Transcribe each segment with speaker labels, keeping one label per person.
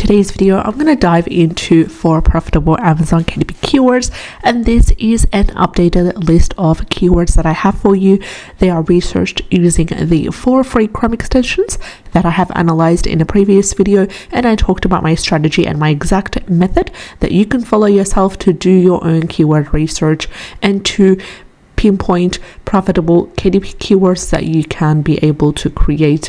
Speaker 1: today's video, I'm going to dive into 4 profitable Amazon KDP keywords, and this is an updated list of keywords that I have for you. They are researched using the 4 free Chrome extensions that I have analyzed in a previous video, and I talked about my strategy and my exact method that you can follow yourself to do your own keyword research and to pinpoint profitable KDP keywords that you can be able to create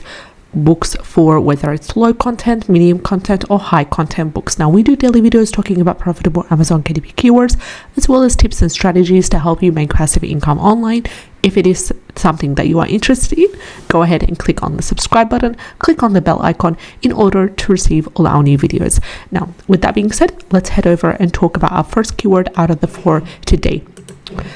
Speaker 1: books for, whether it's low content, medium content, or high content books. Now, we do daily videos talking about profitable Amazon KDP keywords, as well as tips and strategies to help you make passive income online. If it is something that you are interested in, go ahead and click on the subscribe button, click on the bell icon in order to receive all our new videos. Now, with that being said, let's head over and talk about our first keyword out of the 4 today.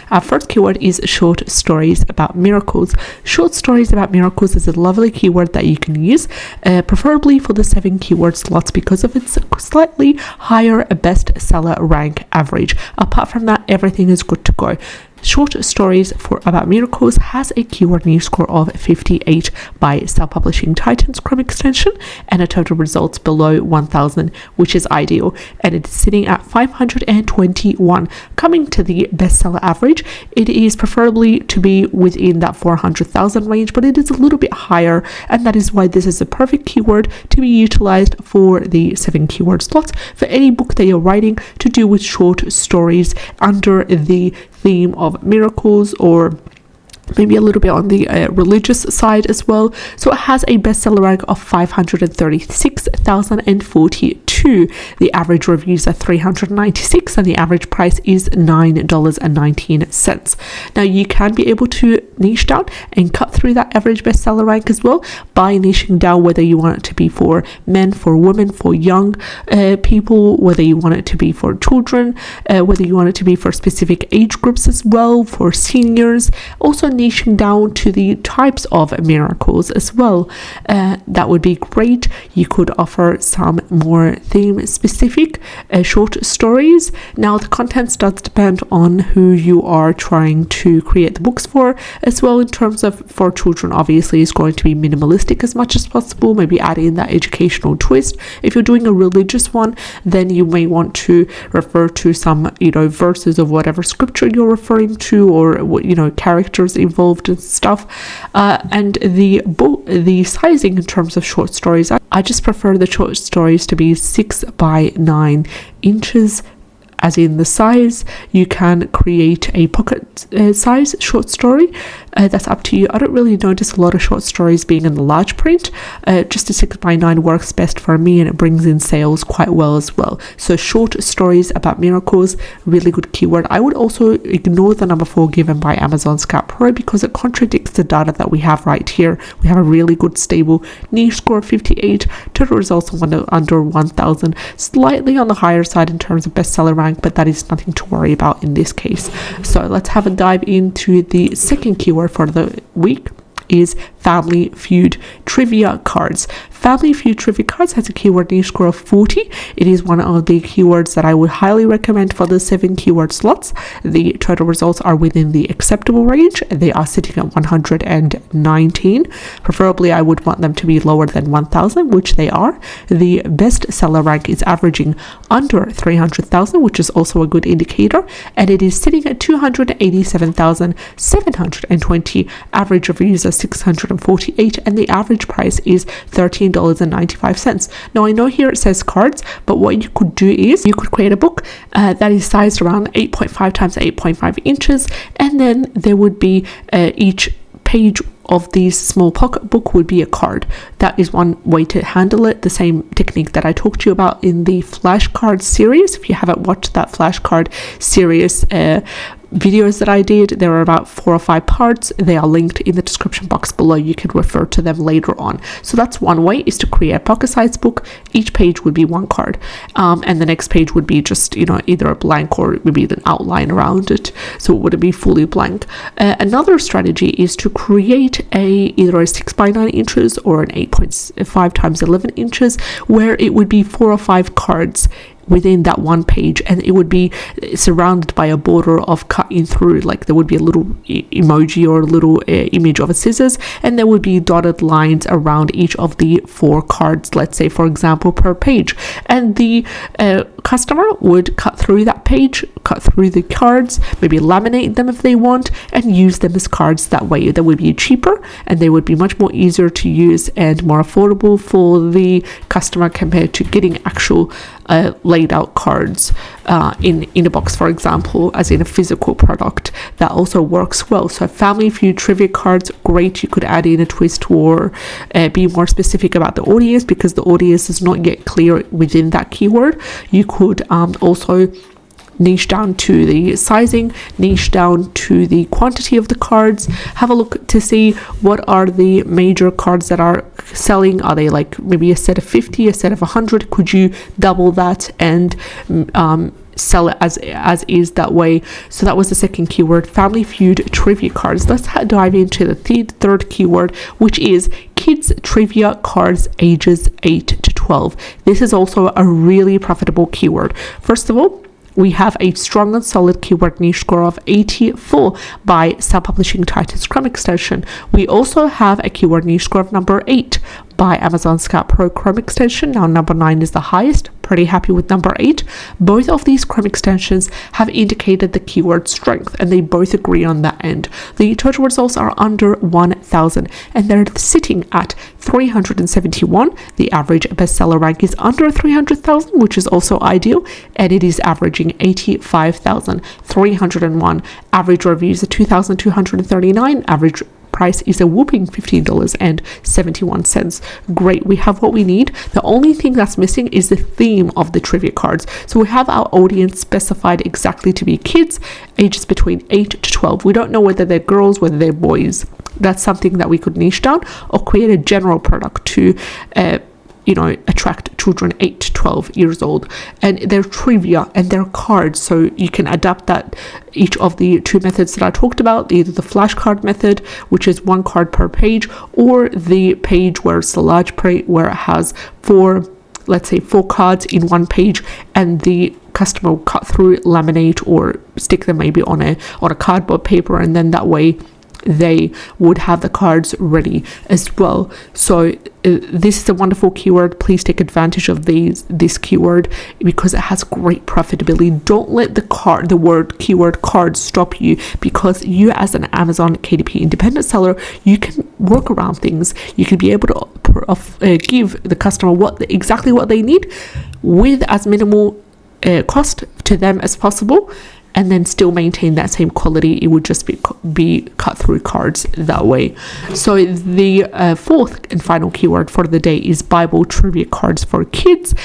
Speaker 1: Our first keyword is short stories about miracles. Short stories about miracles is a lovely keyword that you can use, preferably for the 7 keyword slots because of its slightly higher bestseller rank average. Apart from that, everything is good to go. Short stories about miracles has a keyword niche score of 58 by Self-Publishing Titan's Chrome extension and a total results below 1000, which is ideal, and it's sitting at 521. Coming to the bestseller average, it is preferably to be within that 400,000 range, but it is a little bit higher, and that is why this is a perfect keyword to be utilized for the 7 keyword slots for any book that you're writing to do with short stories under the theme of miracles, or maybe a little bit on the religious side as well. So it has a bestseller rank of 536,042. The average reviews are 396 and the average price is $9.19. Now, you can be able to niche down and cut through that average bestseller rank as well by niching down, whether you want it to be for men, for women, for young people, whether you want it to be for children, whether you want it to be for specific age groups as well, for seniors. Also niching down to the types of miracles as well. That would be great. You could offer some more theme specific short stories. Now, the contents does depend on who you are trying to create the books for as well. In terms of, for children, obviously is going to be minimalistic as much as possible, maybe add in that educational twist. If you're doing a religious one, then you may want to refer to some verses of whatever scripture you're referring to, or characters involved and stuff. And the sizing in terms of short stories, I just prefer the short stories to be 6 by 9 inches, as in the size. You can create a pocket size short story. That's up to you. I don't really notice a lot of short stories being in the large print. Just a 6 by 9 works best for me, and it brings in sales quite well as well. So short stories about miracles, really good keyword. I would also ignore the number 4 given by Amazon Scout Pro because it contradicts the data that we have right here. We have a really good stable niche score of 58, total results of under 1000, slightly on the higher side in terms of bestseller rank, but that is nothing to worry about in this case. So let's have a dive into the second keyword for the week is Family Feud trivia cards. Family Feud trivia cards has a keyword niche score of 40. It is one of the keywords that I would highly recommend for the 7 keyword slots. The total results are within the acceptable range. They are sitting at 119. Preferably, I would want them to be lower than 1000, which they are. The best seller rank is averaging under 300,000, which is also a good indicator, and it is sitting at 287,720. Average reviews are 648, and the average price is $13.95. Now, I know here it says cards, but what you could do is you could create a book that is sized around 8.5 times 8.5 inches, and then there would be each page of these small pocket book would be a card. That is one way to handle it. The same technique that I talked to you about in the flashcard series. If you haven't watched that flashcard series videos that I did, there are about 4 or 5 parts. They are linked in the description box below. You can refer to them later on. So that's one way, is to create a pocket size book. Each page would be 1 card, and the next page would be just either a blank or maybe an outline around it, so it wouldn't be fully blank. Another strategy is to create either a 6 by 9 inches or an 8.5 times 11 inches, where it would be 4 or 5 cards within that one page, and it would be surrounded by a border of cutting through, like there would be a little emoji or a little image of a scissors, and there would be dotted lines around each of the 4 cards, let's say for example per page, and the customer would cut through that page, cut through the cards, maybe laminate them if they want, and use them as cards. That way they would be cheaper and they would be much more easier to use and more affordable for the customer compared to getting actual laid out cards in a box, for example, as in a physical product. That also works well. So Family Feud trivia cards, great. You could add in a twist or be more specific about the audience, because the audience is not yet clear within that keyword. You could also niche down to the sizing, niche down to the quantity of the cards. Have a look to see what are the major cards that are selling. Are they like maybe a set of 50, a set of 100? Could you double that and sell it as is that way? So that was the second keyword, Family Feud trivia cards. Let's dive into the third keyword, which is kids trivia cards ages 8 to 12. This is also a really profitable keyword. First of all, we have a strong and solid keyword niche score of 84 by self-publishing Titan's Chrome extension. We also have a keyword niche score of number 8 by Amazon Scout Pro Chrome extension. Now number 9 is the highest. Pretty happy with number 8. Both of these Chrome extensions have indicated the keyword strength, and they both agree on that end. The total results are under 1,000 and they're sitting at 371. The average bestseller rank is under 300,000, which is also ideal, and it is averaging 85,301. Average reviews are 2,239. Average price is a whooping $15.71. Great, we have what we need. The only thing that's missing is the theme of the trivia cards. So we have our audience specified exactly to be kids ages between 8 to 12. We don't know whether they're girls, whether they're boys. That's something that we could niche down or create a general product to attract children 8 to 12 years old, and their trivia and their cards. So you can adapt that, each of the 2 methods that I talked about, either the flashcard method, which is 1 card per page, or the page where it's a large print where it has 4 cards in 1 page, and the customer will cut through, laminate, or stick them maybe on a cardboard paper, and then that way they would have the cards ready as well. So this is a wonderful keyword. Please take advantage of this keyword because it has great profitability. Don't let the word keyword card stop you, because you as an Amazon KDP independent seller, you can work around things. You can be able to give the customer exactly what they need with as minimal cost to them as possible, and then still maintain that same quality. It would just be cut through cards that way. So the fourth and final keyword for the day is Bible trivia cards for kids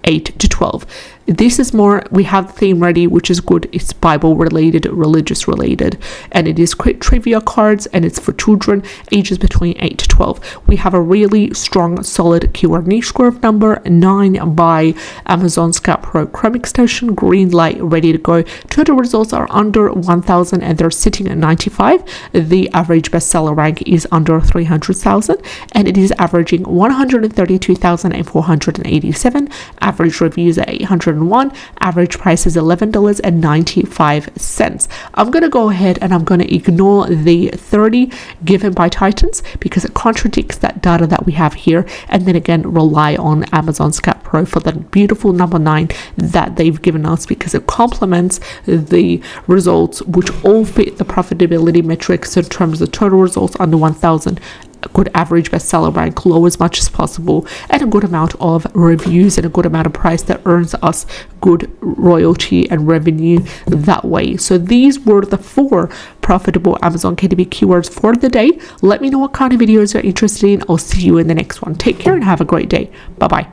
Speaker 1: 8 to 12. This is more, we have the theme ready, which is good. It's Bible related, religious related, and it is quick trivia cards, and it's for children ages between 8 to 12. We have a really strong, solid keyword niche score of number 9 by Amazon Scout Pro Chrome extension, green light, ready to go. Total results are under 1,000 and they're sitting at 95. The average bestseller rank is under 300,000 and it is averaging 132,487. Average reviews at 801. Average price is $11.95. I'm going to go ahead and I'm going to ignore the 30 given by Titans because it contradicts that data that we have here, and then again rely on Amazon Scout Pro for the beautiful number 9 that they've given us, because it complements the results which all fit the profitability metrics in terms of total results under 1,000, a good average bestseller rank, low as much as possible, and a good amount of reviews and a good amount of price that earns us good royalty and revenue that way. So these were the 4 profitable Amazon KDP keywords for the day. Let me know what kind of videos you're interested in. I'll see you in the next one. Take care and have a great day. Bye bye.